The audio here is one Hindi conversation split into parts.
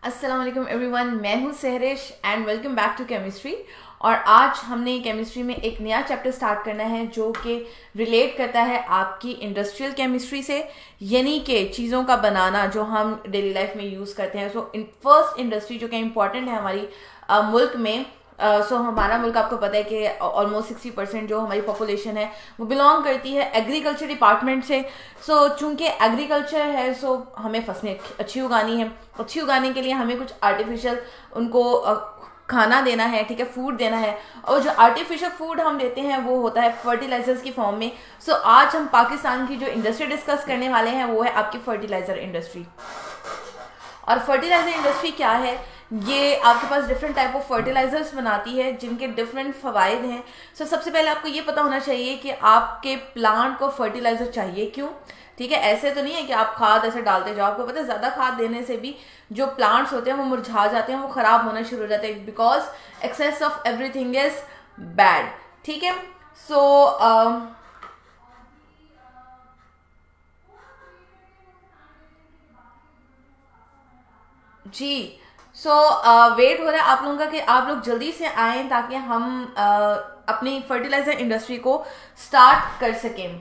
अस्सलाम वालेकुम एवरीवन, मैं हूं Sehrish and welcome back to chemistry. और आज हमने केमिस्ट्री में एक नया चैप्टर स्टार्ट करना है जो कि रिलेट करता है आपकी इंडस्ट्रियल केमिस्ट्री से, यानी कि चीज़ों का बनाना जो हम डेली लाइफ में यूज़ करते हैं। सो फर्स्ट इंडस्ट्री जो कि इम्पॉर्टेंट है हमारी मुल्क में। हमारा मुल्क आपको पता है कि ऑलमोस्ट 60% जो हमारी पॉपुलेशन है वो बिलोंग करती है एग्रीकल्चर डिपार्टमेंट से। चूंकि एग्रीकल्चर है हमें फसलें अच्छी उगानी है। अच्छी उगाने के लिए हमें कुछ आर्टिफिशियल उनको खाना देना है, ठीक है, फूड देना है। और जो आर्टिफिशियल फूड हम देते हैं वो होता है फर्टिलाइजर्स की फॉर्म में। आज हम पाकिस्तान की जो इंडस्ट्री डिस्कस करने वाले हैं वो है आपकी फर्टिलाइजर इंडस्ट्री। और फर्टिलाइजर इंडस्ट्री क्या है? ये आपके पास डिफरेंट टाइप ऑफ फर्टिलाइजर्स बनाती है जिनके डिफरेंट फ़वाइद हैं। सबसे पहले आपको ये पता होना चाहिए कि आपके प्लांट को फर्टिलाइजर चाहिए क्यों। ठीक है, ऐसे तो नहीं है कि आप खाद ऐसे डालते जाओ। आपको पता है ज़्यादा खाद देने से भी जो प्लांट्स होते हैं वो मुरझा जाते हैं, वो ख़राब होना शुरू हो जाते हैं, because excess of everything is bad. ठीक है, सो जी, वेट हो रहा है आप लोगों का कि आप लोग जल्दी से आएँ ताकि हम अपनी फर्टिलाइजर इंडस्ट्री को स्टार्ट कर सकें।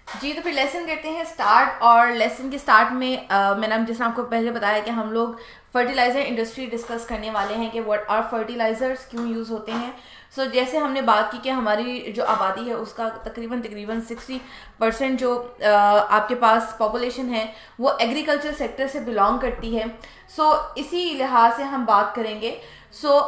जी, तो फिर लेसन करते हैं स्टार्ट। और लेसन के स्टार्ट में मैंने जिसने आपको पहले बताया कि हम लोग फर्टिलाइज़र इंडस्ट्री डिस्कस करने वाले हैं कि व्हाट आर फर्टिलाइज़र्स, क्यों यूज़ होते हैं। जैसे हमने बात की कि हमारी जो आबादी है उसका तकरीबन तकरीबन 60% जो आपके पास पॉपुलेशन है वो एग्रीकल्चर सेक्टर से बिलोंग करती है। इसी लिहाज से हम बात करेंगे।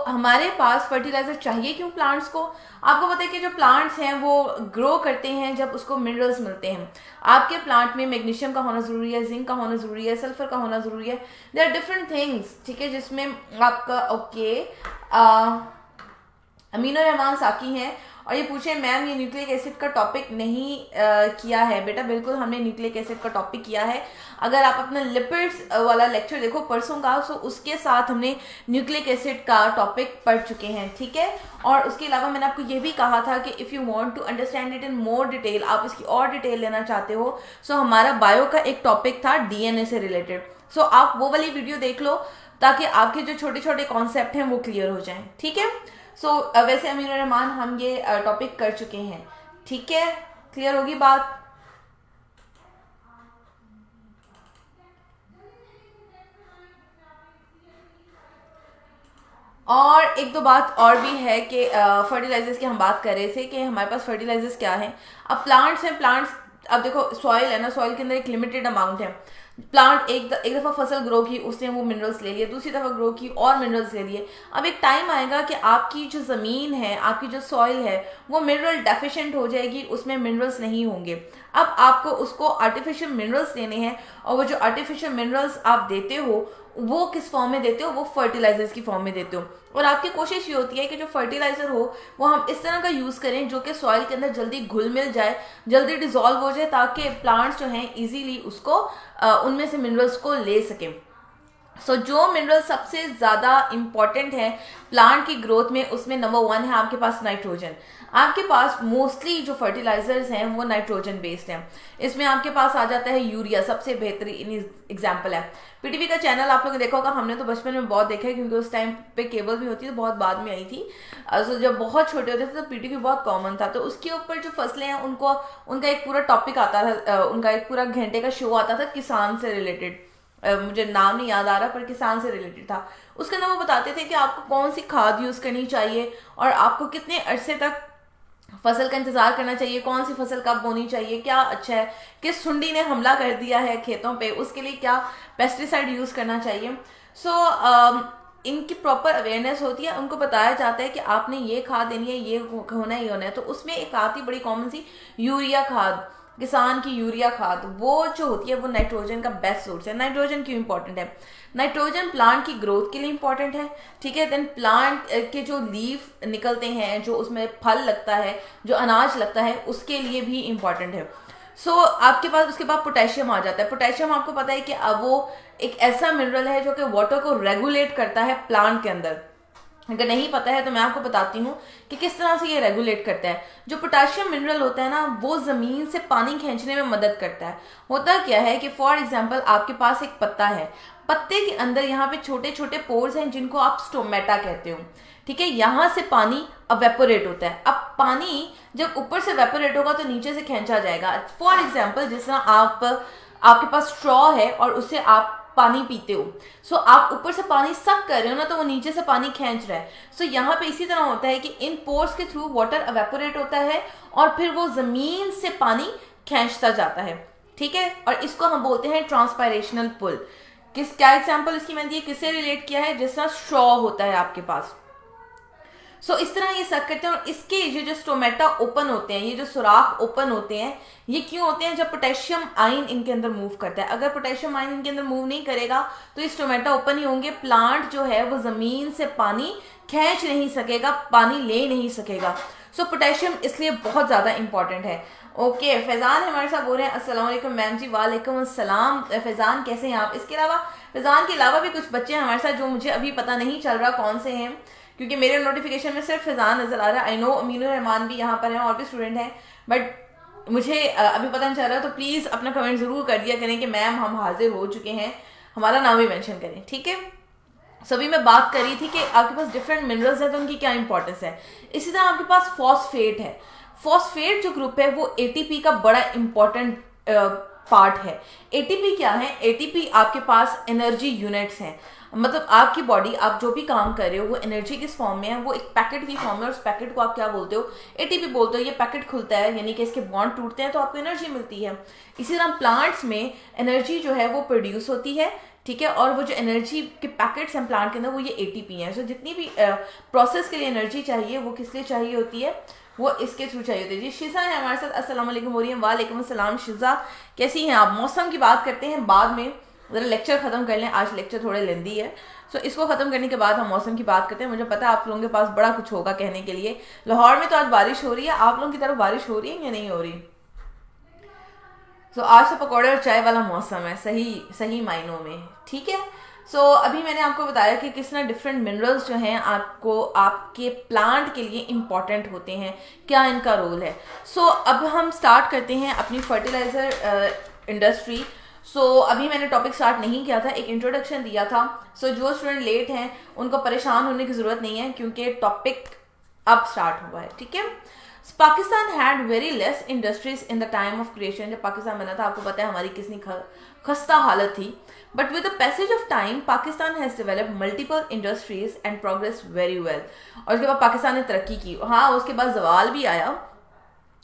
हमारे पास फर्टिलाइजर चाहिए क्यों प्लांट्स को। आपको पता है कि जो प्लांट्स हैं वो ग्रो करते हैं जब उसको मिनरल्स मिलते हैं। आपके प्लांट में मैग्नीशियम का होना ज़रूरी है, जिंक का होना ज़रूरी है, सल्फर का होना ज़रूरी है। देयर आर डिफरेंट थिंग्स, ठीक है, जिसमें आपका अमीनो रहमान साकी हैं। और ये पूछे मैम ये न्यूक्लिक एसिड का टॉपिक नहीं किया है। बेटा बिल्कुल हमने न्यूक्लिक एसिड का टॉपिक किया है। अगर आप अपना लिपिड्स वाला लेक्चर देखो परसों का, उसके साथ हमने न्यूक्लिक एसिड का टॉपिक पढ़ चुके हैं। ठीक है, और उसके अलावा मैंने आपको ये भी कहा था कि if you want to understand it in more detail, आप इसकी और डिटेल लेना चाहते हो, हमारा बायो का एक टॉपिक था डीएनए से रिलेटेड। आप वो वाली वीडियो देख लो ताकि आपके जो छोटे छोटे कॉन्सेप्ट हैं वो क्लियर हो जाएं। ठीक है, वैसे अमीर रहमान हम ये टॉपिक कर चुके हैं। ठीक है, क्लियर होगी बात। और एक दो बात और भी है कि फर्टिलाइजर्स की हम बात कर रहे थे कि हमारे पास फर्टिलाइजर्स क्या हैं। अब प्लांट्स हैं, प्लांट्स अब देखो सॉइल है ना, सॉइल के अंदर एक लिमिटेड अमाउंट है। प्लांट एक दफ़ा फसल ग्रो की, उसने वो मिनरल्स ले लिए, दूसरी दफ़ा ग्रो की और मिनरल्स ले लिए। अब एक टाइम आएगा कि आपकी जो ज़मीन है, आपकी जो सॉइल है वो मिनरल डेफिशिएंट हो जाएगी, उसमें मिनरल्स नहीं होंगे। अब आपको उसको आर्टिफिशियल मिनरल्स देने हैं, और वो जो आर्टिफिशियल मिनरल्स आप देते हो वो किस फॉर्म में देते हो? वो फर्टिलाइजर्स की फॉर्म में देते हो। और आपकी कोशिश ये होती है कि जो फर्टिलाइजर हो वो हम इस तरह का यूज़ करें जो कि सॉइल के अंदर जल्दी घुल मिल जाए, जल्दी डिजॉल्व हो जाए, ताकि प्लांट्स जो हैं इजीली उसको उनमें से मिनरल्स को ले सकें। जो मिनरल सबसे ज़्यादा इंपॉर्टेंट है प्लांट की ग्रोथ में, उसमें नंबर 1 है आपके पास नाइट्रोजन। आपके पास मोस्टली जो फर्टिलाइजर्स हैं वो नाइट्रोजन बेस्ड हैं। इसमें आपके पास आ जाता है यूरिया, सबसे बेहतरीन एग्जाम्पल है। पीटीवी का चैनल आप लोगों ने देखा होगा, हमने तो बचपन में बहुत देखा है क्योंकि उस टाइम पे केबल भी होती थी, बहुत बाद में आई थी। जब बहुत छोटे होते थे तो पीटीवी बहुत कॉमन था। तो उसके ऊपर जो फसलें हैं उनका एक पूरा टॉपिक आता था, उनका एक पूरा घंटे का शो आता था किसान से रिलेटेड। मुझे नाम नहीं याद आ रहा पर किसान से रिलेटेड था। उसके अंदर वो बताते थे कि आपको कौन सी खाद यूज़ करनी चाहिए और आपको कितने अरसे तक फसल का इंतजार करना चाहिए, कौन सी फसल कब बोनी चाहिए, क्या अच्छा है, किस सुंडी ने हमला कर दिया है खेतों पे, उसके लिए क्या पेस्टिसाइड यूज़ करना चाहिए। इनकी प्रॉपर अवेयरनेस होती है, उनको बताया जाता है कि आपने ये खाद देनी है, ये होना है, ये होना है। तो उसमें एक आती बड़ी कॉमन सी यूरिया खाद, किसान की यूरिया खाद, वो जो होती है वो नाइट्रोजन का बेस्ट सोर्स है। नाइट्रोजन क्यों इंपॉर्टेंट है? नाइट्रोजन प्लांट की ग्रोथ के लिए इंपॉर्टेंट है, ठीक है। देन प्लांट के जो लीफ निकलते हैं, जो उसमें फल लगता है, जो अनाज लगता है, उसके लिए भी इंपॉर्टेंट है। आपके पास उसके बाद पोटेशियम आ जाता है। पोटेशियम आपको पता है कि अब वो एक ऐसा मिनरल है जो कि वाटर को रेगुलेट करता है प्लांट के अंदर। अगर नहीं पता है तो मैं आपको बताती हूँ कि किस तरह से ये रेगुलेट करता है। जो पोटेशियम मिनरल होता है ना, वो जमीन से पानी खींचने में मदद करता है। होता क्या है कि फॉर एग्जांपल आपके पास एक पत्ता है, पत्ते के अंदर यहाँ पे छोटे छोटे पोर्स हैं जिनको आप स्टोमेटा कहते हो, ठीक है। यहाँ से पानी अवेपोरेट होता है। अब पानी जब ऊपर से वेपोरेट होगा तो नीचे से खींचा जाएगा। फॉर एग्जाम्पल जिस तरह आपके पास स्ट्रॉ है और उससे आप पानी पीते हो, आप ऊपर से पानी सक कर रहे हो ना, तो वो नीचे से पानी खींच रहा है। यहाँ पे इसी तरह होता है कि इन पोर्स के थ्रू वाटर अवेपोरेट होता है और फिर वो जमीन से पानी खींचता जाता है, ठीक है। और इसको हम बोलते हैं ट्रांसपायरेशनल पुल। क्या एग्जाम्पल इसकी मैंने किससे रिलेट किया है? जिस तरह स्ट्रॉ होता है आपके पास, इस तरह ये सक करते हैं। और इसके ये जो स्टोमेटा ओपन होते हैं, ये जो सुराख ओपन होते हैं, ये क्यों होते हैं? जब पोटेशियम आयन इनके अंदर मूव करता है। अगर पोटेशियम आयन इनके अंदर मूव नहीं करेगा तो ये स्टोमेटा ओपन ही होंगे, प्लांट जो है वो जमीन से पानी खींच नहीं सकेगा, पानी ले नहीं सकेगा। पोटेशियम इसलिए बहुत ज्यादा इंपॉर्टेंट है। ओके, फैजान हमारे साथ बोल रहे हैं अस्सलाम वालेकुम मैम जी। वालेकुम अस्सलाम। फैजान कैसे हैं आप? इसके अलावा फैजान के अलावा भी कुछ बच्चे हैं हमारे साथ जो मुझे अभी पता नहीं चल रहा कौन से हैं, क्योंकि मेरे नोटिफिकेशन में सिर्फ फैजान नजर आ रहा है। आई नो अमीनुर रहमान भी यहाँ पर हैं और भी स्टूडेंट हैं, बट मुझे अभी पता नहीं चल रहा। तो प्लीज़ अपना कमेंट ज़रूर कर दिया करें कि मैम हम हाजिर हो चुके हैं, हमारा नाम भी मेंशन करें, ठीक है। सभी मैं बात कर रही थी कि आपके पास डिफरेंट मिनरल्स हैं तो उनकी क्या इंपॉर्टेंस है। इसी तरह आपके पास फॉस्फेट है। फॉस्फेट जो ग्रुप है वो एटीपी का बड़ा इंपॉर्टेंट पार्ट है। एटीपी क्या है? एटीपी आपके पास एनर्जी यूनिट्स हैं। मतलब आपकी बॉडी, आप जो भी काम कर रहे हो वो एनर्जी किस फॉर्म में है? वो एक पैकेट की फॉर्म में, और उस पैकेट को आप क्या बोलते हो? एटीपी बोलते हो। ये पैकेट खुलता है यानी कि इसके बॉन्ड टूटते हैं तो आपको एनर्जी मिलती है। इसी तरह प्लांट्स में एनर्जी जो है वो प्रोड्यूस होती है, ठीक है। और वो जो एनर्जी के पैकेट्स हैं प्लांट के अंदर, वो ये एटीपी हैं। जितनी भी प्रोसेस के लिए एनर्जी चाहिए वो किस लिए चाहिए होती है? वो इसके थ्रू चाहिए होती है। जी शिजा है हमारे साथ, अस्सलाम वालेकुम हो रही है। वालेकुम अस्सलाम शिजा, कैसी हैं आप? मौसम की बात करते हैं बाद में, ज़रा लेक्चर ख़त्म कर लें, आज लेक्चर थोड़े लेंदी है। इसको ख़त्म करने के बाद हम मौसम की बात करते हैं। मुझे पता है आप लोगों के पास बड़ा कुछ होगा कहने के लिए। लाहौर में तो आज बारिश हो रही है, आप लोगों की तरफ बारिश हो रही है या नहीं हो रही? आज तो पकौड़े और चाय वाला मौसम है, सही मायनों में, ठीक है। अभी मैंने आपको बताया कि किस तरह डिफरेंट मिनरल्स जो हैं आपको आपके प्लांट के लिए इम्पॉर्टेंट होते हैं, क्या इनका रोल है। अब हम स्टार्ट करते हैं अपनी फर्टिलाइज़र इंडस्ट्री। अभी मैंने टॉपिक स्टार्ट नहीं किया था, एक इंट्रोडक्शन दिया था। जो स्टूडेंट लेट हैं उनको परेशान होने की ज़रूरत नहीं है क्योंकि टॉपिक अब स्टार्ट हुआ है, ठीक है। Pakistan had very less industries in the time of creation. जब पाकिस्तान बना था आपको पता है हमारी कितनी खस्ता हालत थी। But with the passage of time Pakistan has developed multiple industries and progress very well. और उसके बाद पाकिस्तान ने तरक्की की। हाँ, उसके बाद जवाल भी आया,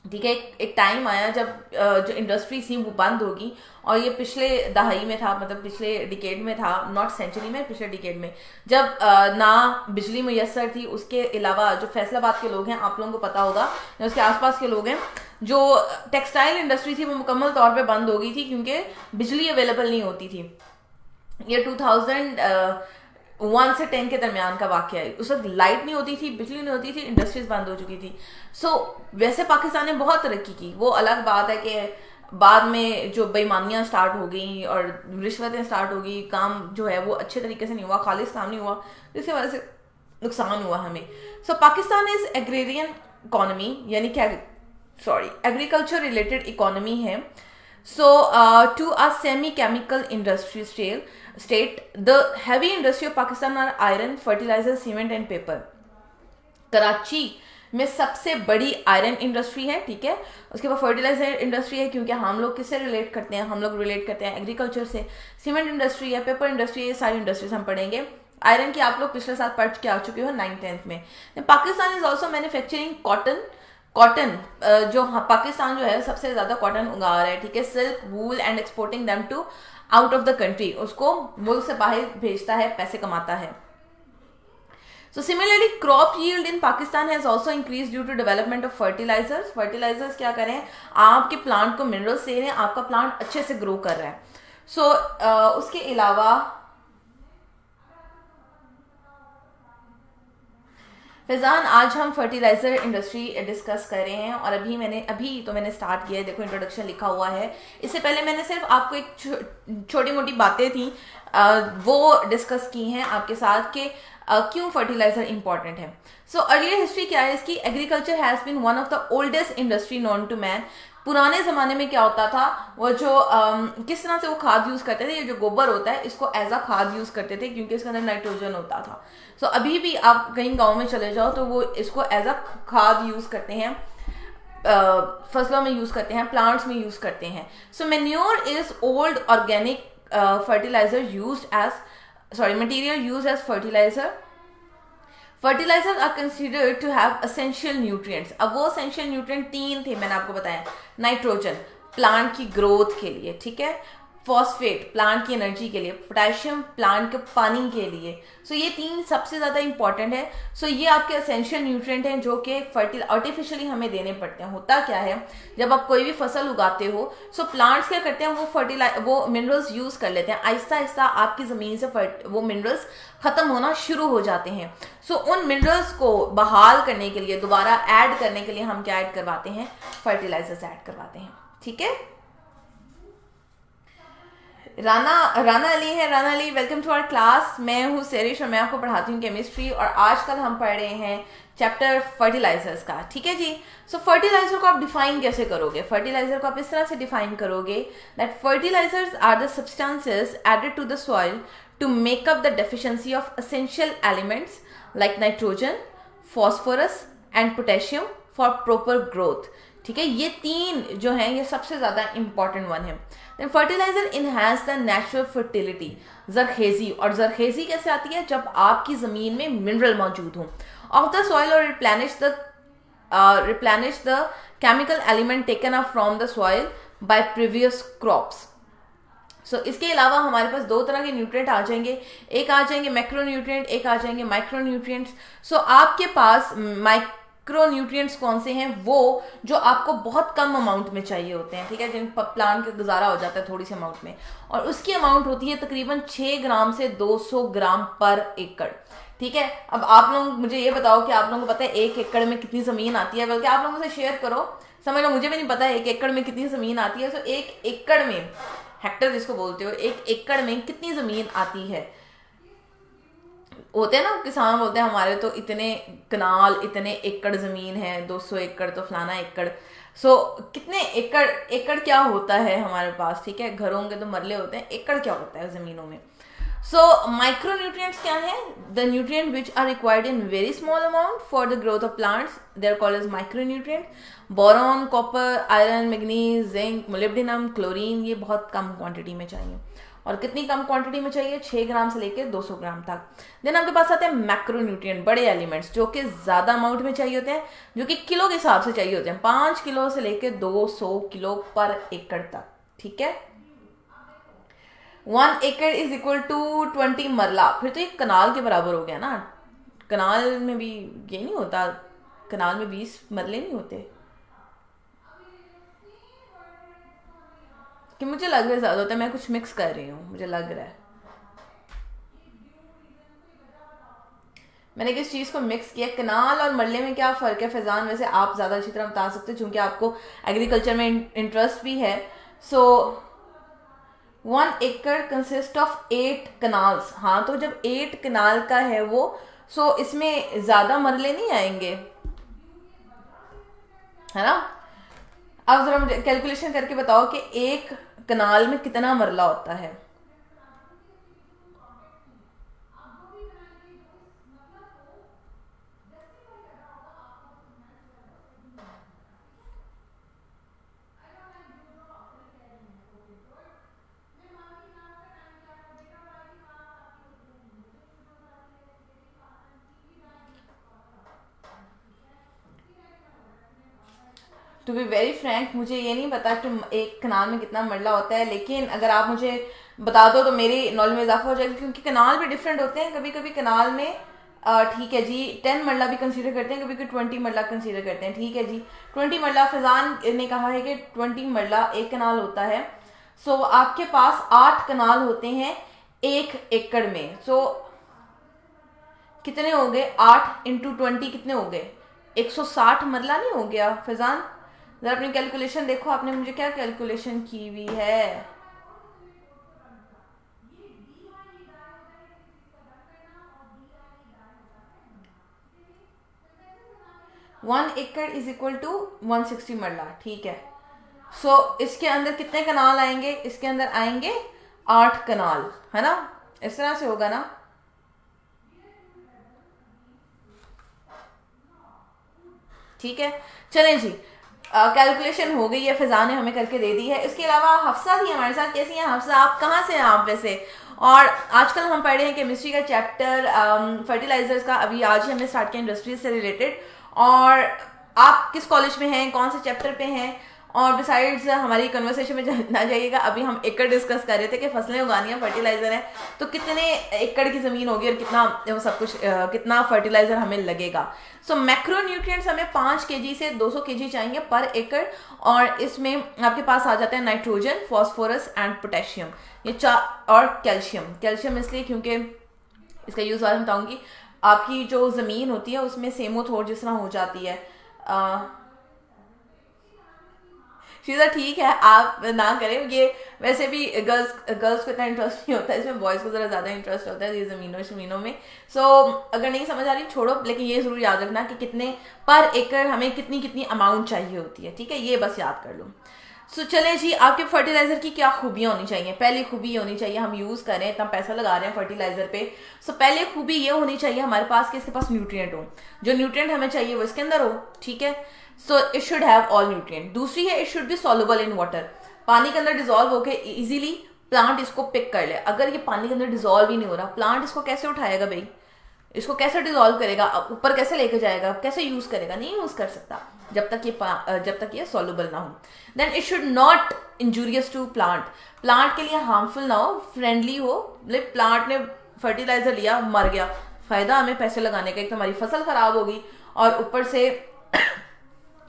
ठीक है। एक टाइम आया जब जो इंडस्ट्री थी वो बंद होगी, और ये पिछले दहाई में था, मतलब पिछले डिकेड में था, नॉट सेंचुरी में, पिछले डिकेड में, जब ना बिजली मुयसर थी। उसके अलावा जो फैसलाबाद के लोग हैं, आप लोगों को पता होगा, उसके आसपास के लोग हैं, जो टेक्सटाइल इंडस्ट्री थी वो मुकम्मल तौर पे बंद हो गई थी क्योंकि बिजली अवेलेबल नहीं होती थी। ये 2001 से 10 के दरमियान का वाक़या है। उस वक्त लाइट नहीं होती थी, बिजली नहीं होती थी, इंडस्ट्रीज बंद हो चुकी थी। वैसे पाकिस्तान ने बहुत तरक्की की, वो अलग बात है कि बाद में जो बेईमानियाँ स्टार्ट हो गई और रिश्वतें स्टार्ट हो गई, काम जो है वो अच्छे तरीके से नहीं हुआ, खालिस काम नहीं हुआ, जिसकी वजह से नुकसान हुआ हमें। पाकिस्तान इज एग्रेरियन इकोनॉमी, यानी क्या, एग्रीकल्चर रिलेटेड इकोनॉमी है। To a semi-chemical industry state, the heavy industry of Pakistan are iron, fertilizer, cement and paper. Karachi में सबसे बड़ी आयरन इंडस्ट्री है, ठीक है। उसके बाद फर्टिलाइजर इंडस्ट्री है, क्योंकि हम लोग किससे रिलेट करते हैं, हम लोग रिलेट करते हैं एग्रीकल्चर से। सीमेंट इंडस्ट्री है, पेपर इंडस्ट्री, ये सारी इंडस्ट्रीज हम पढ़ेंगे। आयरन की आप लोग पिछले साल पढ़ के आ चुके हो 9th-10th में। Pakistan is also manufacturing cotton जो पाकिस्तान जो है सबसे ज्यादा कॉटन उगा रहा है, ठीक है, silk, wool and exporting them to out of the country, उसको मुल्क से बाहर भेजता है, पैसे कमाता है। So similarly, crop yield in Pakistan has also increased due to development of fertilizers. Fertilizers क्या करें, आपके प्लांट को मिनरल्स दे रहे हैं, आपका प्लांट अच्छे से ग्रो कर रहा है। उसके अलावा फैजान, आज हम फर्टिलाइजर इंडस्ट्री डिस्कस कर रहे हैं, और अभी मैंने स्टार्ट किया है, देखो इंट्रोडक्शन लिखा हुआ है। इससे पहले मैंने सिर्फ आपको एक छोटी मोटी बातें थी वो डिस्कस की हैं आपके साथ कि क्यों फर्टिलाइजर इंपॉर्टेंट है। सो अर्लियर हिस्ट्री क्या है इसकी, agriculture has been one of the oldest industry known to man. पुराने जमाने में क्या होता था, वो जो किस तरह से वो खाद यूज करते थे, ये जो गोबर होता है इसको एज अ खाद यूज करते थे, क्योंकि इसके अंदर नाइट्रोजन होता था। सो अभी भी आप कहीं गांव में चले जाओ तो वो इसको एज अ खाद यूज करते हैं, फसलों में यूज करते हैं, प्लांट्स में यूज करते हैं। So manure is old organic fertilizer used as material used as fertilizer. Fertilizers are considered to have essential nutrients. अब वो essential nutrient 3 थे, मैंने आपको बताया। नाइट्रोजन प्लांट की ग्रोथ के लिए, ठीक है, फॉस्फेट प्लांट की एनर्जी के लिए, पोटेशियम प्लांट के पानी के लिए। सो ये 3 सबसे ज्यादा इंपॉर्टेंट है। सो ये आपके एसेंशियल न्यूट्रिएंट हैं जो कि आर्टिफिशियली हमें देने पड़ते हैं। होता क्या है, जब आप कोई भी फसल उगाते हो, सो प्लांट्स क्या करते हैं, वो मिनरल्स यूज कर लेते हैं, आहिस्ता आहिस्ता आपकी जमीन से वो मिनरल्स खत्म होना शुरू हो जाते हैं। सो उन मिनरल्स को बहाल करने के लिए, दोबारा ऐड करने के लिए हम क्या ऐड करवाते हैं, फर्टिलाइजर्स ऐड करवाते हैं, ठीक है। राना अली है। Rana Ali, welcome to our class. मैं हूँ सेरिश और मैं आपको पढ़ाती हूँ केमिस्ट्री, और आजकल हम पढ़ रहे हैं चैप्टर फर्टिलाइजर्स का, ठीक है जी। सो फर्टिलाइजर को आप डिफाइन कैसे करोगे, फर्टिलाइजर को आप इस तरह से डिफाइन करोगे that fertilizers are the substances added to the soil to make up the deficiency of essential elements like nitrogen, phosphorus and potassium for proper growth, ठीक है। ये 3 जो हैं ये सबसे ज्यादा इंपॉर्टेंट वन है। Then fertilizer enhance the natural fertility, जरखेजी। और जरखेजी कैसे आती है, जब आपकी जमीन में मिनरल मौजूद हो ऑफ द सॉइल, और replenish the chemical element taken up from the soil by previous crops. So इसके अलावा हमारे पास 2 तरह के न्यूट्रिएंट आ जाएंगे, एक आ जाएंगे मैक्रो न्यूट्रिएंट, एक आ जाएंगे माइक्रो न्यूट्रिएंट्स। सो आपके पास माइक्रो न्यूट्रिएंट्स कौन से हैं, वो जो आपको बहुत कम अमाउंट में चाहिए होते हैं, ठीक है, जिन प्लांट का गुजारा हो जाता है थोड़ी सी अमाउंट में, और उसकी अमाउंट होती है तकरीबन 6 ग्राम से 200 ग्राम पर एकड़, ठीक है। अब आप लोग मुझे ये बताओ कि आप लोगों को पता है 1 एकड़ में कितनी जमीन आती है, बल्कि आप लोगों से शेयर करो, समझ लो मुझे भी नहीं पता 1 एकड़ में कितनी जमीन आती है। तो 1 एकड़ में, हेक्टर जिसको बोलते हो, 1 एकड़ में कितनी जमीन आती है। होते हैं ना किसान बोलते हैं हमारे तो इतने कनाल, इतने एकड़ जमीन है, 200 एकड़ तो फलाना एकड़। सो कितने एकड़ क्या होता है हमारे पास, ठीक है, घरों के तो मरले होते हैं, एकड़ क्या होता है जमीनों में। सो माइक्रो न्यूट्रिएंट्स क्या है, the nutrient which are required in very small amount for the growth of plants, they are called as micro nutrient. Boron, copper, iron, manganese, zinc, molybdenum, chlorine, ये बहुत कम क्वांटिटी में चाहिए। और कितनी कम क्वांटिटी में चाहिए, 6 ग्राम से लेकर 200 ग्राम तक। देन आपके पास आते हैं मैक्रो न्यूट्रिएंट, बड़े एलिमेंट्स जो कि ज्यादा अमाउंट में चाहिए होते हैं, जो कि किलो के हिसाब से चाहिए होते हैं, 5 किलो से लेकर 200 किलो पर एकड़ तक, ठीक है। 1 एकड़ इज इक्वल टू 20 मरला, फिर तो ये कनाल के बराबर हो गया ना। कनाल में भी ये नहीं होता, कनाल में 20 मरले नहीं होते, कि मुझे लग रहा है ज्यादा होता है, मैं कुछ मिक्स कर रही हूँ, मुझे लग रहा है मैंने किस चीज को मिक्स किया। कनाल और मरले में क्या फर्क है फैजान, वैसे आप ज्यादा अच्छी तरह बता सकते हो क्योंकि आपको एग्रीकल्चर में इंटरेस्ट भी है। सो 1 एकड़ कंसिस्ट ऑफ 8 कनाल्स। हाँ, तो जब 8 कनाल का है वो, सो इसमें ज्यादा मरले नहीं आएंगे, है ना। अब जरा मुझे कैलकुलेशन करके बताओ कि 1 कनाल में कितना मरला होता है। टू बी वेरी फ्रैंक मुझे ये नहीं पता कि एक कनाल में कितना मरला होता है, लेकिन अगर आप मुझे बता दो तो मेरी नॉलेज में इजाफा हो जाएगा, क्योंकि कनाल भी डिफरेंट होते हैं। कभी कभी कनाल में ठीक है जी 10 मरला भी कंसीडर करते हैं, कभी कभी 20 मरला कंसीडर करते हैं। ठीक है जी 20 मरला, फैजान ने कहा है कि 20 मरला एक कनाल होता है। सो आपके पास 8 कनाल होते हैं 1 एकड़ में। सो कितने हो गए 8 इंटू 20 कितने हो गए 160 मरला नहीं हो गया फैजान? जरा अपनी कैलकुलेशन देखो, आपने मुझे क्या कैलकुलेशन की हुई है? 1 एकड़ इज इक्वल टू 160 मरला। ठीक है। सो इसके अंदर कितने कनाल आएंगे? इसके अंदर आएंगे 8 कनाल, है ना? इस तरह से होगा ना? ठीक है, चलें जी, कैलकुलेशन हो गई है, फिजा ने हमें करके दे दी है। इसके अलावा हफ्सा थी हमारे साथ। कैसी हैं हफ्सा? आप कहाँ से हैं आप वैसे? और आजकल हम पढ़ रहे हैं केमिस्ट्री का चैप्टर फर्टिलाइजर्स का, अभी आज ही हमने स्टार्ट किया इंडस्ट्रीज से रिलेटेड। और आप किस कॉलेज में हैं, कौन से चैप्टर पे हैं? और डिसाइड्स हमारी कन्वर्सेशन में ना जाइएगा, अभी हम एकड़ डिस्कस कर रहे थे कि फसलें उगानी है, फर्टिलाइजर है, तो कितने एकड़ की ज़मीन होगी और कितना वो सब कुछ कितना फर्टिलाइजर हमें लगेगा। सो मैक्रो न्यूट्रिएंट्स हमें 5 kg से 200 kg चाहिए पर एकड़, और इसमें आपके पास आ जाता है नाइट्रोजन, फॉस्फोरस एंड पोटेशियम, ये और कैल्शियम। कैल्शियम इसलिए क्योंकि इसका यूज़ आज बताऊंगी। आपकी जो ज़मीन होती है उसमें सेमोथोर जिस तरह हो जाती है। शीज़ा ठीक है, आप ना करें ये। वैसे भी गर्ल्स को इतना इंटरेस्ट नहीं होता है इसमें, बॉयज़ को ज़रा ज़्यादा इंटरेस्ट होता है ये ज़मीनों में। सो अगर नहीं समझ आ रही छोड़ो, लेकिन ये ज़रूर याद रखना कि कितने पर एकड़ हमें कितनी अमाउंट चाहिए होती है। ठीक है, ये बस याद कर लो। सो चले जी, आपके फर्टिलाइजर की क्या खूबियाँ होनी चाहिए? पहली खूबी ये होनी चाहिए, हम यूज़ करें इतना पैसा लगा रहे हैं फर्टिलाइजर पे, सो पहले खूबी ये होनी चाहिए हमारे पास कि इसके पास न्यूट्रिएंट हो। जो न्यूट्रिएंट हमें चाहिए वो इसके अंदर हो। ठीक है, so it should have all nutrient. दूसरी है, it should B soluble in water, पानी के अंदर डिजोल्व होकर इजीली प्लांट इसको पिक कर ले। अगर ये पानी के अंदर डिजोल्व ही नहीं हो रहा, प्लांट इसको कैसे उठाएगा भाई? इसको कैसे डिजोल्व करेगा? ऊपर कैसे लेके जाएगा? कैसे यूज करेगा? नहीं यूज कर सकता जब तक ये सॉल्युबल ना हो। Then it should not injurious to plant, plant के लिए हार्मफुल ना हो, फ्रेंडली हो। लाइक प्लांट ने फर्टिलाइजर लिया, मर गया, फायदा हमें पैसे लगाने का, एक तो हमारी फसल खराब होगी और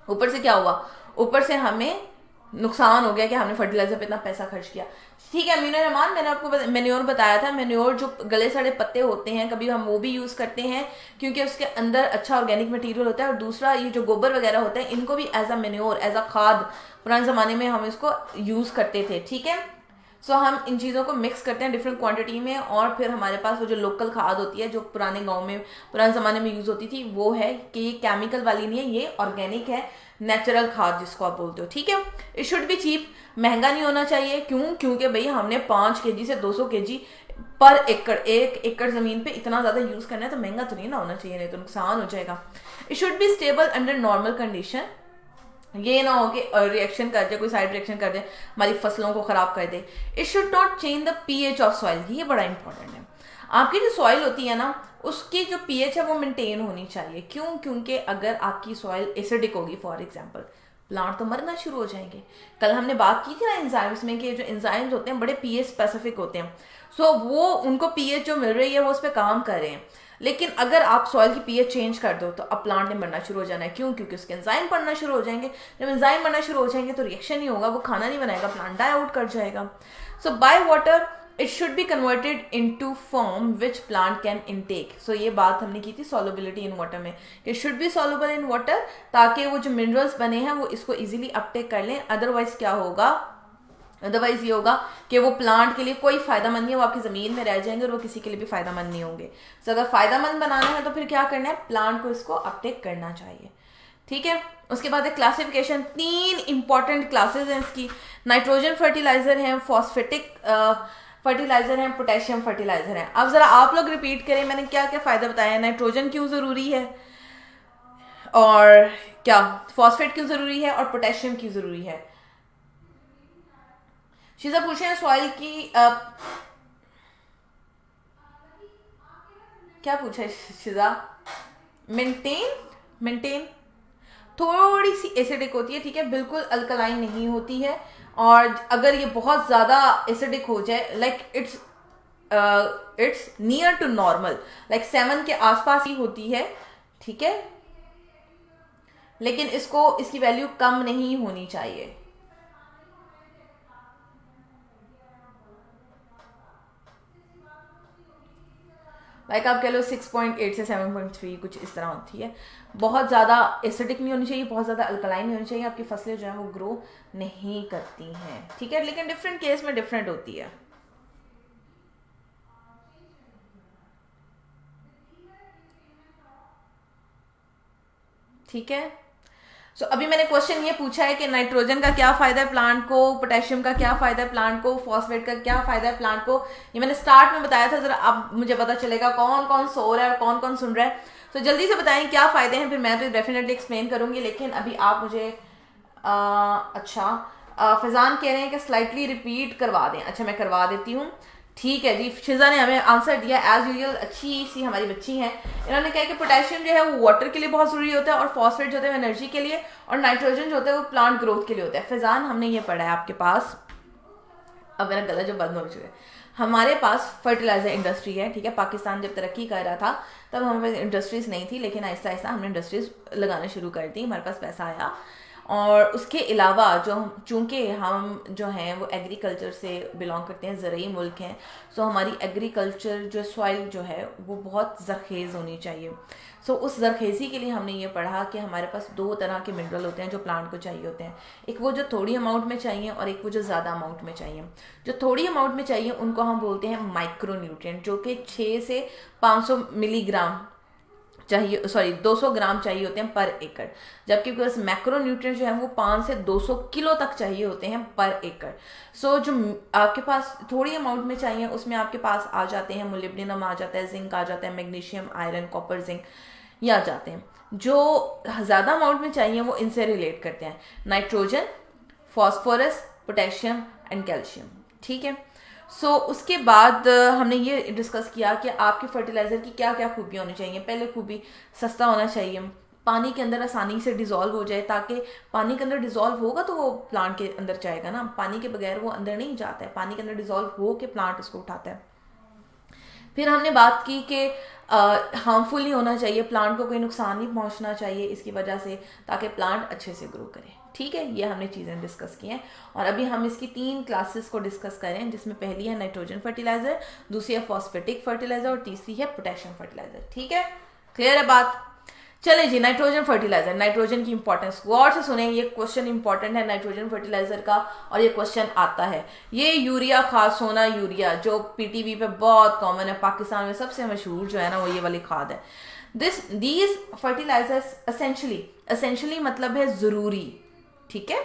ऊपर से क्या हुआ, ऊपर से हमें नुकसान हो गया कि हमने फर्टिलाइजर पे इतना पैसा खर्च किया। ठीक है, अमीन रहमान, मैंने आपको मेन्योर बताया था। मेन्योर जो गले सड़े पत्ते होते हैं कभी हम वो भी यूज़ करते हैं क्योंकि उसके अंदर अच्छा ऑर्गेनिक मटेरियल होता है। और दूसरा ये जो गोबर वगैरह होता है इनको भी as a manure, as a खाद पुराने ज़माने में हम इसको यूज़ करते थे। ठीक है, सो हम इन चीज़ों को मिक्स करते हैं डिफरेंट क्वांटिटी में, और फिर हमारे पास वो जो लोकल खाद होती है जो पुराने गाँव में पुराने ज़माने में यूज़ होती थी वो है कि ये केमिकल वाली नहीं है, ये ऑर्गेनिक है, नेचुरल खाद जिसको आप बोलते हो। ठीक है, इट शुड बी चीप, महंगा नहीं होना चाहिए। क्यों? क्योंकि भाई हमने 5 kg से 200 kg पर एकड़, 1 एकड़ जमीन पे इतना ज्यादा यूज करना है तो महंगा तो नहीं ना होना चाहिए, नहीं तो नुकसान हो जाएगा। It should be stable under normal condition, ये ना हो कि रिएक्शन कर दे, कोई साइड रिएक्शन कर दे, हमारी फसलों को खराब कर दे। It should not change the pH of soil, ये बड़ा इंपॉर्टेंट है। आपकी जो सॉइल होती है ना उसकी जो पीएच है वो मेंटेन होनी चाहिए। क्यों? क्योंकि अगर आपकी सॉइल एसिडिक होगी फॉर एग्जांपल, प्लांट तो मरना शुरू हो जाएंगे। कल हमने बात की थी ना एंजाइम्स में कि जो एंजाइम्स होते हैं बड़े पीएच स्पेसिफिक होते हैं। सो वो उनको पीएच जो मिल रही है वो उस पर काम कर रहे हैं। लेकिन अगर आप सॉइल की पीएच चेंज कर दो तो अब प्लांट ने मरना शुरू हो जाना है। क्यों? क्योंकि उसके एंजाइम बनना शुरू हो जाएंगे। जब एंजाइम बनना शुरू हो जाएंगे तो रिएक्शन नहीं होगा, वो खाना नहीं बनाएगा, प्लांट डाई आउट कर जाएगा। So by water it should be converted into form which plant can intake. So ये बात हमने की थी सॉल्युबिलिटी इन वाटर में, कि should be soluble in water ताकि वो जो मिनरल्स बने हैं वो इसको इजीली अपटेक कर लें। अदरवाइज क्या होगा? अदरवाइज ये होगा कि वो प्लांट के लिए कोई फायदामंद नहीं है, वो आपकी ज़मीन में रह जाएंगे और वो किसी के लिए भी फायदामंद नहीं होंगे। तो अगर फायदामंद बनाना है तो फिर क्या करना है? प्लांट को इसको अपटेक करना चाहिए। ठीक है, उसके बाद है क्लासिफिकेशन। 3 इंपॉर्टेंट क्लासेस हैं इसकी। नाइट्रोजन फर्टिलाइजर हैं, फॉस्फेटिक फर्टिलाइजर हैं, पोटेशियम फर्टिलाइजर हैं। अब जरा आप लोग रिपीट करें, मैंने क्या क्या फायदा बताया। नाइट्रोजन क्यों जरूरी है, और क्या फॉस्फेट क्यों जरूरी है, और पोटेशियम क्यों जरूरी है। शीजा पूछे हैं सॉइल की क्या पूछा है शीजा? मेंटेन थोड़ी सी एसिडिक होती है, ठीक है, बिल्कुल अल्कलाइन नहीं होती है। और अगर ये बहुत ज़्यादा एसिडिक हो जाए, like it's near to normal, like 7 के आसपास ही होती है, ठीक है, लेकिन इसकी वैल्यू कम नहीं होनी चाहिए। लाइक आप कह लो 6.8 से 7.3 कुछ इस तरह होती है। बहुत ज़्यादा एसिडिक नहीं होनी चाहिए, बहुत ज़्यादा अल्कलाइन नहीं होनी चाहिए, आपकी फसलें जो है वो ग्रो नहीं करती हैं, ठीक है, लेकिन डिफरेंट केस में डिफरेंट होती है। ठीक है, सो अभी मैंने क्वेश्चन ये पूछा है कि नाइट्रोजन का क्या फायदा है प्लांट को, पोटेशियम का क्या फायदा है प्लांट को, फॉस्फेट का क्या फायदा है प्लांट को। ये मैंने स्टार्ट में बताया था, जरा अब मुझे पता चलेगा कौन कौन सो रहा है और कौन कौन सुन रहा है। तो जल्दी से बताएं क्या फायदे हैं, फिर मैं तो डेफिनेटली एक्सप्लेन करूंगी, लेकिन अभी आप मुझे फैजान कह रहे हैं कि स्लाइटली रिपीट करवा दें। अच्छा, मैं करवा देती हूँ, ठीक है जी। शिजा ने हमें आंसर दिया एज यूजुअल, अच्छी सी हमारी बच्ची हैं। इन्होंने कहा कि पोटेशियम जो है वो वाटर के लिए बहुत ज़रूरी होता है, और फॉस्फेट जो होता है वो एनर्जी के लिए, और नाइट्रोजन जो होता है वो प्लांट ग्रोथ के लिए होता है। फैजान, हमने ये पढ़ा है आपके पास, अब मेरा गला जो बंद हो चुका है, हमारे पास फर्टिलाइजर इंडस्ट्री है, ठीक है। पाकिस्तान जब तरक्की कर रहा था तब हमारे पास इंडस्ट्रीज नहीं थी, लेकिन आहिस्ता आहिस्ता हमने इंडस्ट्रीज लगाना शुरू कर दी, हमारे पास पैसा आया। और उसके अलावा जो चूँकि हम जो हैं वो एग्रीकल्चर से बिलोंग करते हैं, ज़रूरी मुल्क हैं, सो हमारी एग्रीकल्चर जो सॉइल जो है वो बहुत ज़रखेज़ होनी चाहिए। सो उस ज़रखेज़ी के लिए हमने ये पढ़ा कि हमारे पास 2 तरह के मिनरल होते हैं जो प्लांट को चाहिए होते हैं। एक वो जो थोड़ी अमाउंट में चाहिए, और एक वो जो ज़्यादा अमाउंट में चाहिए। जो थोड़ी अमाउंट में चाहिए उनको हम बोलते हैं माइक्रो न्यूट्रिएंट, जो कि 6 से 500 मिलीग्राम चाहिए, सॉरी 200 ग्राम चाहिए होते हैं पर एकड़, जबकि बस मैक्रो न्यूट्रिएंट जो है वो 5 से 200 किलो तक चाहिए होते हैं पर एकड़। सो जो आपके पास थोड़ी अमाउंट में चाहिए उसमें आपके पास आ जाते हैं मोलिब्डेनम आ जाता है, जिंक आ जाता है, मैग्नीशियम, आयरन, कॉपर, जिंक ये आ जाते हैं। जो ज़्यादा अमाउंट में चाहिए वो इनसे रिलेट करते हैं, nitrogen, phosphorus, potassium and calcium, ठीक है। सो उसके बाद हमने ये डिस्कस किया कि आपके फर्टिलाइज़र की क्या क्या खूबियाँ होनी चाहिए। पहले खूबी सस्ता होना चाहिए, पानी के अंदर आसानी से डिज़ोल्व हो जाए, ताकि पानी के अंदर डिज़ोल्व होगा तो वो प्लांट के अंदर जाएगा ना, पानी के बगैर वो अंदर नहीं जाता है, पानी के अंदर डिज़ोल्व हो के प्लांट उसको उठाता है। फिर हमने बात की कि हार्मफुल नहीं होना चाहिए, प्लांट को कोई नुकसान नहीं पहुंचना चाहिए इसकी वजह से, ताकि प्लांट अच्छे से ग्रो करे, ठीक है। ये हमने चीज़ें डिस्कस की हैं, और अभी हम इसकी 3 क्लासेस को डिस्कस करें, जिसमें पहली है नाइट्रोजन फर्टिलाइजर, दूसरी है फॉस्फेटिक फर्टिलाइजर, और तीसरी है पोटेशियम फर्टिलाइजर, ठीक है। क्लियर है बात? चले जी, नाइट्रोजन फर्टिलाइजर, नाइट्रोजन की इंपॉर्टेंस गौर से सुने, ये क्वेश्चन इंपॉर्टेंट है नाइट्रोजन फर्टिलाइजर का, और ये क्वेश्चन आता है। ये यूरिया खाद, सोना यूरिया, जो पीटीवी पे बहुत कॉमन है, पाकिस्तान में सबसे मशहूर जो है ना वो ये वाली खाद है। दीज फर्टिलाइजर्स एसेंशियली मतलब है जरूरी, ठीक है।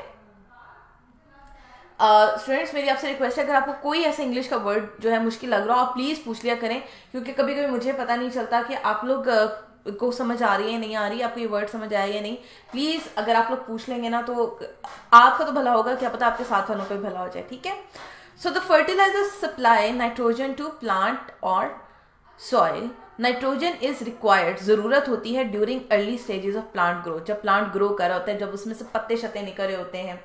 स्टूडेंट्स मेरी आपसे रिक्वेस्ट है, अगर आपको कोई ऐसा इंग्लिश का वर्ड जो है मुश्किल लग रहा हो आप प्लीज़ पूछ लिया करें, क्योंकि कभी कभी मुझे पता नहीं चलता कि आप लोग को समझ आ रही है नहीं आ रही, आपको ये वर्ड समझ आया या नहीं। प्लीज़ अगर आप लोग पूछ लेंगे ना तो आपका तो भला होगा, क्या पता आपके साथ वालों का भी भला हो जाए, ठीक है। So the fertiliser supply nitrogen to plant और सॉइल। नाइट्रोजन इज रिक्वायर्ड, ज़रूरत होती है during early stages of plant growth, जब प्लांट ग्रो कर रहा होता है, जब उसमें से पत्ते शत्ते निकल रहे होते हैं।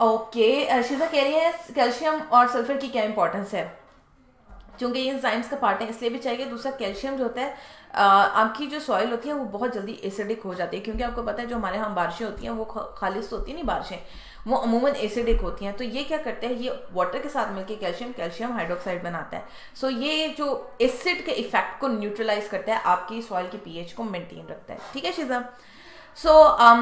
ओके, शिजा कह रही है कैल्शियम और सल्फर की क्या इंपॉर्टेंस है, क्योंकि ये एंजाइम्स का पार्ट है इसलिए भी चाहिए। दूसरा, कैल्शियम जो होता है आपकी जो सॉइल होती है वो बहुत जल्दी एसिडिक हो जाती है, क्योंकि आपको पता है जो हमारे यहाँ बारिशें होती हैं वो खालिश तो होती नहीं बारिशें, वो अमूमन एसिडिक होती हैं। तो ये क्या करते हैं, ये वाटर के साथ मिलकर कैल्शियम हाइड्रोक्साइड बनाता है। सो ये जो एसिड के इफेक्ट को न्यूट्रलाइज करता है, आपकी सॉइल के पीएच को मेंटेन रखता है, ठीक है शिजा। सो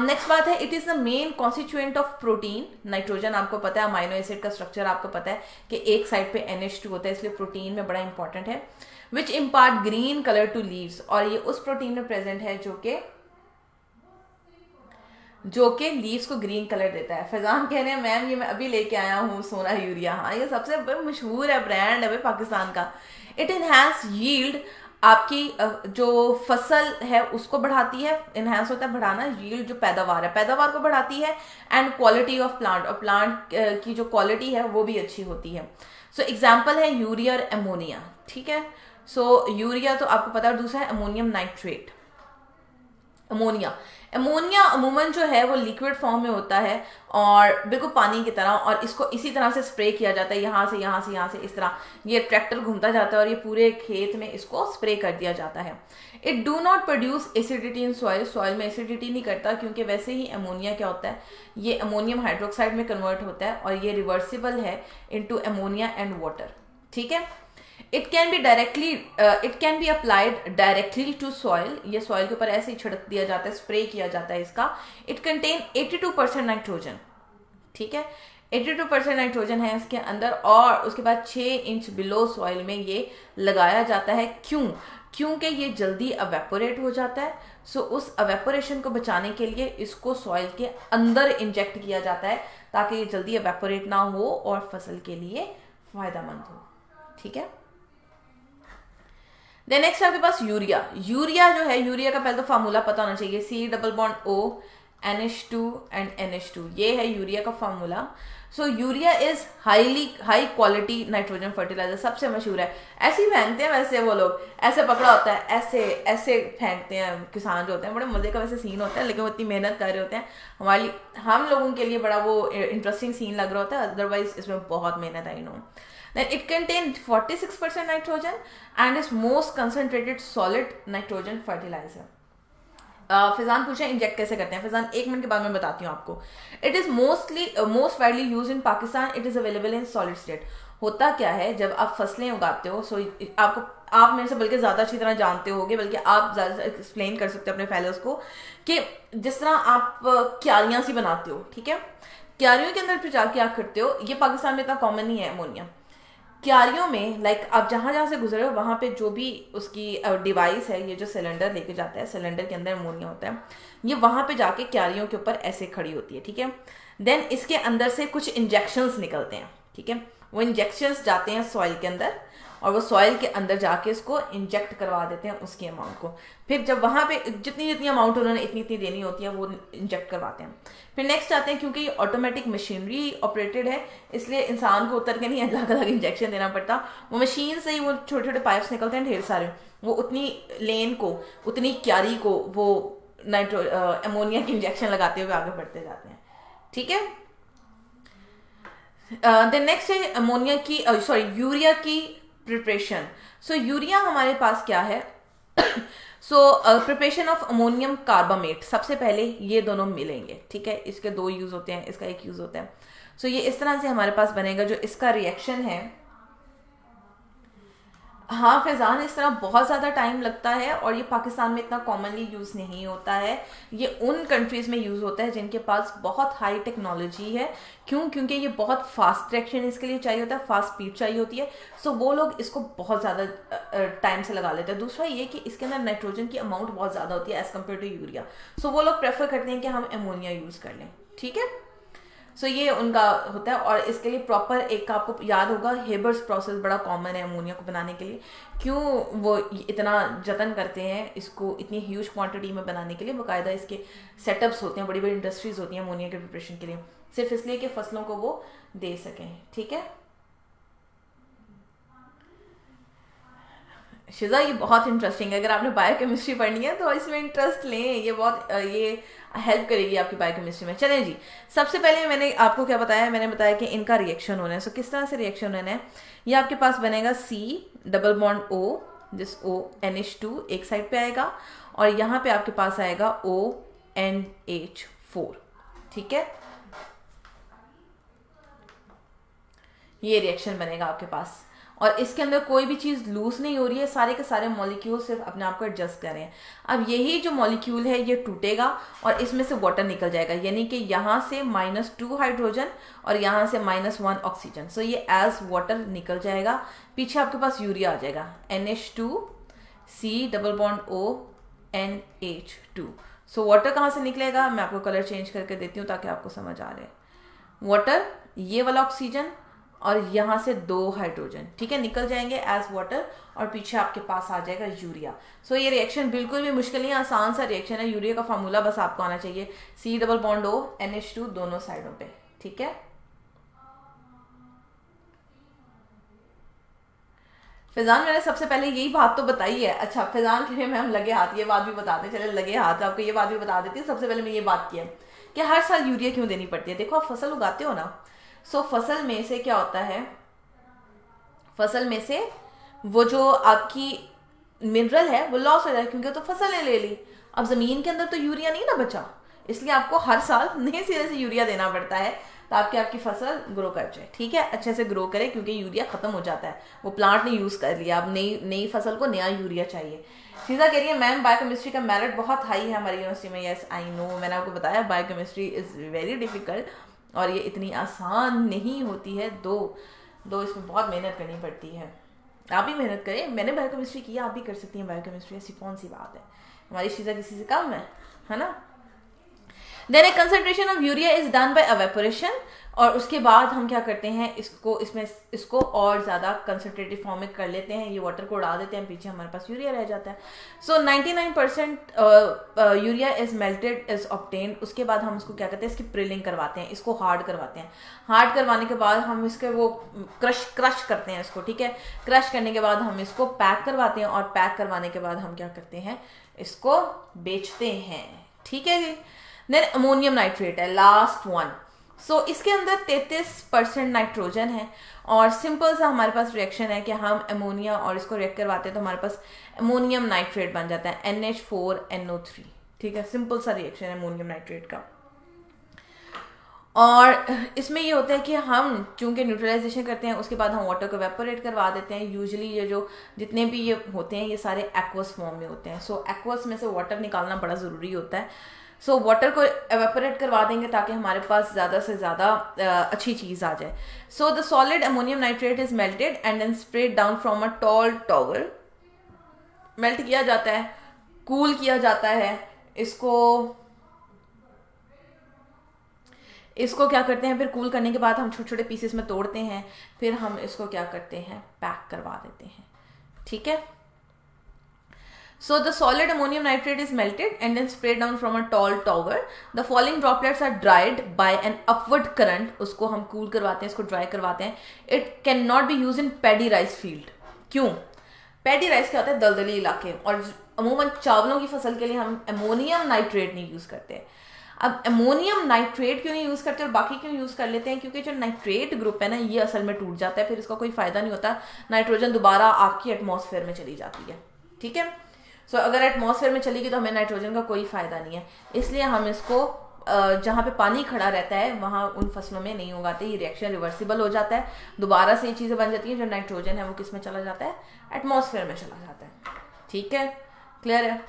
नेक्स्ट बात है, it is the main constituent of protein. Nitrogen आपको पता है, अमाइनो एसिड का स्ट्रक्चर आपको पता है कि एक साइड पे NH2 होता है, इसलिए प्रोटीन में बड़ा इंपॉर्टेंट है। Which impart green colour to leaves, और ये उस प्रोटीन में प्रेजेंट है जो कि लीव्स को ग्रीन कलर देता है। फैजान कह रहे हैं मैम ये मैं अभी लेके आया हूँ सोना यूरिया, हाँ ये सबसे मशहूर है, ब्रांड है भाई पाकिस्तान का। इट इनहेंस यील्ड, आपकी जो फसल है उसको बढ़ाती है, इनहेंस होता है बढ़ाना, यील्ड जो पैदावार को बढ़ाती है, एंड क्वालिटी ऑफ प्लांट, और प्लांट की जो क्वालिटी है वो भी अच्छी होती है। सो एग्जांपल है यूरिया और अमोनिया, ठीक है। सो यूरिया तो आपको पता है, दूसरा है अमोनियम नाइट्रेट, अमोनिया। अमोनिया अमूमन जो है वो लिक्विड फॉर्म में होता है और बिल्कुल पानी की तरह, और इसको इसी तरह से स्प्रे किया जाता है, यहाँ से यहाँ से यहाँ से, इस तरह ये ट्रैक्टर घूमता जाता है और ये पूरे खेत में इसको स्प्रे कर दिया जाता है। It do not produce acidity in soil, soil में एसिडिटी नहीं करता, क्योंकि वैसे ही अमोनिया क्या होता है, ये अमोनियम हाइड्रोक्साइड में कन्वर्ट होता है और ये रिवर्सिबल है इनटू अमोनिया एंड वाटर। ठीक है। It can be applied directly to soil, ये सॉइल के ऊपर ऐसे ही छिड़क दिया जाता है, स्प्रे किया जाता है इसका। It contain 82% nitrogen. ठीक है, 82% नाइट्रोजन है इसके अंदर, और उसके बाद 6 इंच बिलो सॉइल में ये लगाया जाता है। क्योंकि ये जल्दी अवेपोरेट हो जाता है, सो उस अवेपोरेशन को बचाने के लिए इसको सॉइल के अंदर इंजेक्ट किया जाता है, ताकि ये जल्दी अवेपोरेट ना हो और फसल के लिए फायदेमंद हो। ठीक है। देन नेक्स्ट आपके पास यूरिया। यूरिया जो है, यूरिया का पहले तो फार्मूला पता होना चाहिए, C+O NH2 एंड NH2, ये है यूरिया का formula. So urea is high quality nitrogen fertiliser, सबसे मशहूर है। ऐसे ही फेंकते हैं वैसे वो लोग, ऐसे पकड़ा होता है, ऐसे ऐसे फेंकते हैं किसान जो होते हैं, बड़े मजे का वैसे सीन होता है, लेकिन वो इतनी मेहनत कर रहे होते हैं, हम लोगों के लिए बड़ा वो इंटरेस्टिंग सीन लग रहा होता है, अदरवाइज इसमें बहुत मेहनत I know. Then it contains 46% nitrogen and is most concentrated solid nitrogen fertilizer. Fizaan पूछे इंजेक्ट कैसे करते हैं, फिजान 1 मिनट के बाद मैं बताती हूँ आपको। It is most widely use in Pakistan, it is available in solid state. होता क्या है, जब आप फसलें उगाते हो, सो आप मेरे से बल्कि ज्यादा अच्छी तरह जानते होगे, बल्कि आप ज्यादा एक्सप्लेन कर सकते हो अपने फेलोज को, कि जिस तरह आप क्यारियां सी बनाते हो, ठीक है, क्यारियों के अंदर फिर जाके आप करते हो, ये पाकिस्तान में इतना कॉमन नहीं है अमोनिया। क्यारियों में आप जहां जहां से गुजरे हो वहां पे जो भी उसकी डिवाइस है, ये जो सिलेंडर लेके जाता है, सिलेंडर के अंदर अमोनिया होता है, ये वहां पे जाके क्यारियों के ऊपर ऐसे खड़ी होती है। ठीक है। देन इसके अंदर से कुछ इंजेक्शंस निकलते हैं। ठीक है, वो इंजेक्शंस जाते हैं सॉइल के अंदर, और वो सॉइल के अंदर जाके इसको इंजेक्ट करवा देते हैं उसकी अमाउंट को। फिर जब वहां पे जितनी जितनी अमाउंट उन्होंने इतनी इतनी देनी होती है, वो इंजेक्ट करवाते हैं। फिर नेक्स्ट आते हैं, क्योंकि ये ऑटोमेटिक मशीनरी ऑपरेटेड है, इसलिए इंसान को उतर के नहीं अलग अलग इंजेक्शन देना पड़ता, वो मशीन से ही वो छोटे छोटे पाइप्स निकलते हैं ढेर सारे, वो उतनी लेन को, उतनी क्यारी को वो अमोनिया की इंजेक्शन लगाते हुए आगे बढ़ते जाते हैं। ठीक है। देन नेक्स्ट है अमोनिया की यूरिया की प्रिपरेशन। सो यूरिया हमारे पास क्या है, so preparation of ammonium carbamate, सबसे पहले ये दोनों मिलेंगे। ठीक है, इसके 2 यूज होते हैं, इसका 1 यूज होता है। सो ये इस तरह से हमारे पास बनेगा, जो इसका रिएक्शन है। हाँ फैजान, इस तरह बहुत ज़्यादा टाइम लगता है, और ये पाकिस्तान में इतना कॉमनली यूज़ नहीं होता है, ये उन कंट्रीज़ में यूज़ होता है जिनके पास बहुत हाई टेक्नोलॉजी है। क्योंकि ये बहुत फास्ट रिएक्शन इसके लिए चाहिए होता है, फास्ट स्पीड चाहिए होती है, सो वो लोग इसको बहुत ज़्यादा टाइम से लगा लेते हैं। दूसरा ये कि इसके अंदर नाइट्रोजन की अमाउंट बहुत ज़्यादा होती है एज़ कम्पेयर टू यूरिया, सो वो लोग प्रेफर करते हैं कि हम अमोनिया यूज़ कर लें। ठीक है। सो ये उनका होता है, और इसके लिए प्रॉपर एक आपको याद होगा, हेबर्स प्रोसेस बड़ा कॉमन है अमोनिया को बनाने के लिए। क्यों वो इतना जतन करते हैं इसको इतनी ह्यूज क्वांटिटी में बनाने के लिए, बाकायदा इसके सेटअप्स होते हैं, बड़ी बड़ी इंडस्ट्रीज होती हैं अमोनिया के प्रिपरेशन के लिए, सिर्फ इसलिए कि फसलों को वो दे सकें। ठीक है। शिजा, ये बहुत इंटरेस्टिंग है, अगर आपने बायोकेमिस्ट्री पढ़नी है तो इसमें इंटरेस्ट लें, ये बहुत ये हेल्प करेगी आपकी बायोकेमिस्ट्री में। चलें जी, सबसे पहले मैंने आपको क्या बताया, मैंने बताया कि इनका रिएक्शन होना है। सो किस तरह से रिएक्शन होना है, ये आपके पास बनेगा C+O, जिस O NH2 एक साइड पे आएगा, और यहाँ पे आपके पास आएगा ONH4। ठीक है, ये रिएक्शन बनेगा आपके पास, और इसके अंदर कोई भी चीज़ लूज नहीं हो रही है, सारे के सारे मॉलिक्यूल सिर्फ अपने आप को एडजस्ट कर रहे हैं। अब यही जो मॉलिक्यूल है ये टूटेगा और इसमें से वाटर निकल जाएगा, यानी कि यहाँ से -2 हाइड्रोजन और यहाँ से -1 ऑक्सीजन। सो ये एज वाटर निकल जाएगा, पीछे आपके पास यूरिया आ जाएगा NH2 C+O NH2। So water कहाँ से निकलेगा, मैं आपको कलर चेंज करके देती हूँ ताकि आपको समझ आ रहे। वाटर, ये वाला ऑक्सीजन, और यहाँ से 2 हाइड्रोजन, ठीक है, निकल जाएंगे एज वाटर, और पीछे आपके पास आ जाएगा यूरिया। सो ये रिएक्शन बिल्कुल भी मुश्किल नहीं, आसान सा रिएक्शन है। यूरिया का फार्मूला बस आपको आना चाहिए, C+O NH2 दोनों साइडों पे। ठीक है। फैजान मैंने सबसे पहले यही बात तो बताई है। अच्छा फैजान कह रहे मैम लगे हाथ, ये बात भी बता दें, चले लगे हाथ आपको ये बात भी बता देती हूँ। सबसे पहले मैं ये बात की है कि हर साल यूरिया क्यों देनी पड़ती है। देखो आप फसल उगाते हो ना, सो फसल में से क्या होता है, फसल में से वो जो आपकी मिनरल है वो लॉस हो जाए, क्योंकि तो फसल ने ले ली। अब जमीन के अंदर तो यूरिया नहीं ना बचा, इसलिए आपको हर साल नए सिरे से यूरिया देना पड़ता है ताकि आपकी फसल ग्रो कर जाए, ठीक है, अच्छे से ग्रो करे, क्योंकि यूरिया खत्म हो जाता है, वो प्लांट ने यूज कर लिया, अब नई नई फसल को नया यूरिया चाहिए। शीजा कह रही है मैम बायोकेमिस्ट्री का मेरिट बहुत हाई है हमारी यूनिवर्सिटी में। यस आई नो, मैंने आपको बताया बायोकेमिस्ट्री इज वेरी डिफिकल्ट और ये इतनी आसान नहीं होती है, दो इसमें बहुत मेहनत करनी पड़ती है। आप भी मेहनत करें, मैंने बायोकेमिस्ट्री किया, आप भी कर सकती हैं बायोकेमिस्ट्री, ऐसी कौन सी बात है, हमारी शीजा किसी से कम है ना। Then a concentration of urea is done by evaporation, और उसके बाद हम क्या करते हैं, इसको और ज़्यादा कंसनट्रेटेड फॉर्म में कर लेते हैं, ये वाटर को उड़ा देते हैं, पीछे हमारे पास यूरिया रह जाता है। सो 99% urea is melted is obtained. उसके बाद हम इसको क्या करते हैं, इसकी प्रिलिंग करवाते हैं, इसको हार्ड करवाते हैं। हार्ड करवाने के बाद हम इसके वो क्रश करते हैं इसको, ठीक है। क्रश करने के बाद हम इसको पैक करवाते हैं, और पैक करवाने के बाद हम क्या करते हैं, इसको बेचते हैं, ठीक है जी। देन अमोनियम नाइट्रेट है लास्ट वन। सो इसके अंदर 33% नाइट्रोजन है, और सिंपल सा हमारे पास रिएक्शन है कि हम अमोनिया और इसको रिएक्ट करवाते हैं तो हमारे पास अमोनियम नाइट्रेट बन जाता है NH4NO3, ठीक है। सिंपल सा रिएक्शन है अमोनियम नाइट्रेट का। और इसमें ये होता है कि हम चूंकि न्यूट्रलाइजेशन करते हैं, उसके बाद हम वाटर को वेपोरेट करवा देते हैं। यूजुअली ये जो जितने भी ये होते हैं ये सारे एक्वस फॉर्म में होते हैं। सो एक्वस में से वाटर निकालना बड़ा ज़रूरी होता है। सो वाटर को एवेपोरेट करवा देंगे ताकि हमारे पास ज़्यादा से ज़्यादा अच्छी चीज़ आ जाए। So the solid ammonium nitrate is melted and then spread down from a tall tower. Melt किया जाता है, कूल किया जाता है, इसको क्या करते हैं, फिर कूल करने के बाद हम छोटे छोटे पीसेस में तोड़ते हैं, फिर हम इसको क्या करते हैं, पैक करवा देते हैं, ठीक है। So the solid ammonium nitrate is melted and then sprayed down from a tall tower. The falling droplets are dried by an upward current. उसको हम कूल करवाते हैं, इसको ड्राई करवाते हैं। It cannot be used in paddy rice field. क्यों? पैडी राइस क्या होता है, दलदली इलाके, और अमूमन चावलों की फसल के लिए हम अमोनियम नाइट्रेट नहीं यूज करते। अब अमोनियम नाइट्रेट क्यों नहीं यूज करते और बाकी क्यों यूज कर लेते हैं, क्योंकि जो नाइट्रेट ग्रुप है ना ये असल में टूट जाता है, फिर इसका कोई फायदा नहीं होता, नाइट्रोजन दोबारा आपकी एटमॉस्फेयर में चली जाती है, ठीक है। सो अगर एटमॉस्फेयर में चली गई तो हमें नाइट्रोजन का कोई फायदा नहीं है, इसलिए हम इसको जहाँ पे पानी खड़ा रहता है वहाँ उन फसलों में नहीं उगाते। ये रिएक्शन रिवर्सिबल हो जाता है, दोबारा से ये चीज़ें बन जाती हैं, जो नाइट्रोजन है वो किस में चला जाता है, एटमॉस्फेयर में चला जाता है, ठीक है, क्लियर है।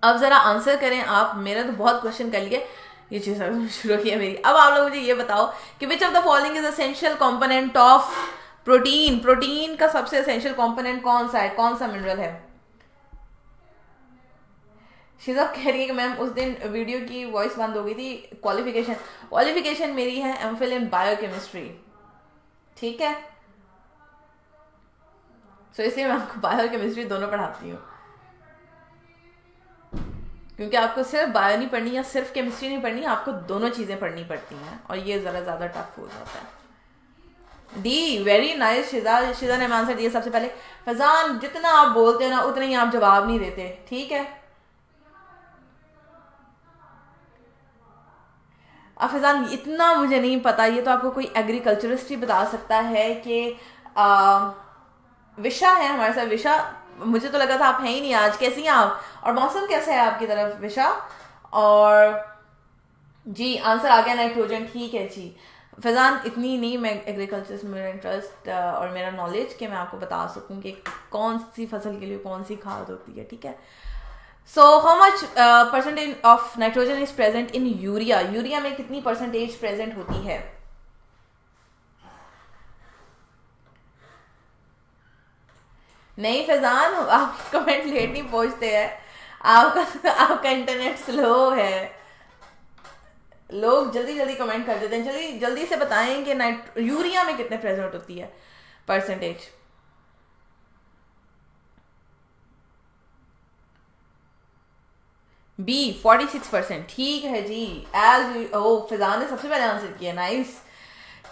अब जरा आंसर करें आप, मेरा तो बहुत क्वेश्चन कर लिए, ये चीज़ शुरू की है मेरी। अब आप लोग मुझे ये बताओ कि विच of the following is essential component of protein. Protein का सबसे एसेंशियल कंपोनेंट कौन सा है, कौन सा मिनरल है। शीजा कह रही है कि मैम उस दिन वीडियो की वॉइस बंद हो गई थी। क्वालिफिकेशन मेरी है एमफिल इन बायोकेमिस्ट्री, ठीक है। सो इसलिए मैं आपको बायोकेमिस्ट्री दोनों पढ़ाती हूँ, क्योंकि आपको सिर्फ बायो नहीं पढ़नी या सिर्फ केमिस्ट्री नहीं पढ़नी, आपको दोनों चीज़ें पढ़नी पड़ती हैं और ये ज़रा ज़्यादा टफ हो जाता है। डी वेरी नाइस शिजा ने आंसर दिया सबसे पहले। फैजान जितना आप बोलते हो ना उतना ही आप जवाब नहीं देते, ठीक है। अब फैजान इतना मुझे नहीं पता, ये तो आपको कोई एग्रीकल्चरिस्ट ही बता सकता है कि विशा है हमारे साथ। विशा, मुझे तो लगा था आप हैं ही नहीं आज, कैसी हैं आप और मौसम कैसा है आपकी तरफ विशा। और जी आंसर आ गया नाइट्रोजन, ठीक है जी। फैजान इतनी नहीं मैं एग्रीकल्चर से मेरा इंटरेस्ट और मेरा नॉलेज कि मैं आपको बता सकूं कि कौन सी फसल के लिए कौन सी खाद होती है, ठीक है। So how much percentage of nitrogen is present in urea. Urea में कितनी परसेंटेज प्रेजेंट होती है। नहीं फैजान आप कमेंट लेट नहीं पहुंचते हैं, आपका इंटरनेट स्लो है, लोग जल्दी जल्दी कमेंट कर देते हैं। जल्दी से बताएं कि यूरिया में कितने प्रेजेंट होती है परसेंटेज। बी 46%, ठीक है जी। एज ओ फैजान ने सबसे पहले आंसर किया, नाइस,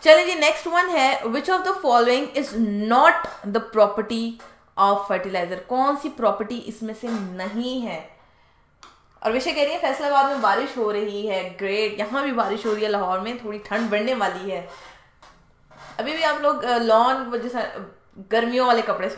चलिए जी, नेक्स्ट वन है, which of the following is not the property of fertiliser. कौन सी प्रॉपर्टी इसमें से नहीं है? और विषय कह रही है फैसलाबाद में बारिश हो रही है। ग्रेट, यहाँ भी बारिश हो रही है, लाहौर में थोड़ी ठंड बढ़ने वाली है। अभी भी आप लोग लॉन जैसा गर्मियों वाले कपड़े,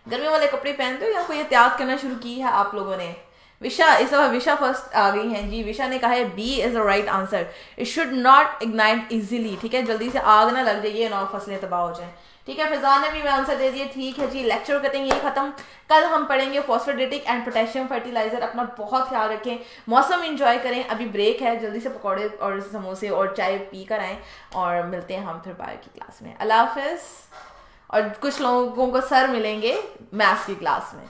गर्मियों वाले कपड़े पहनते हो या कोई एहतियात करना शुरू की है आप लोगों ने? विशा, इस दफा विशा फर्स्ट आ गई हैं जी। विशा ने कहा है B is the right answer, it should not ignite easily. ठीक है, जल्दी से आग ना लग जाइए और फसलें तबाह हो जाएं। ठीक है, फिजान ने भी आंसर दे दिए। ठीक है जी, लेक्चर करते हैं यही खत्म। कल हम पढ़ेंगे फॉस्फेटिक एंड पोटेशियम फर्टिलाइजर। अपना बहुत ख्याल रखें, मौसम इंजॉय करें। अभी ब्रेक है, जल्दी से पकौड़े और समोसे और चाय पी कर आएँ और मिलते हैं हम फिर बायो की क्लास में। अल्लाह हाफिज़। और कुछ लोगों को सर मिलेंगे मैथ्स की क्लास में।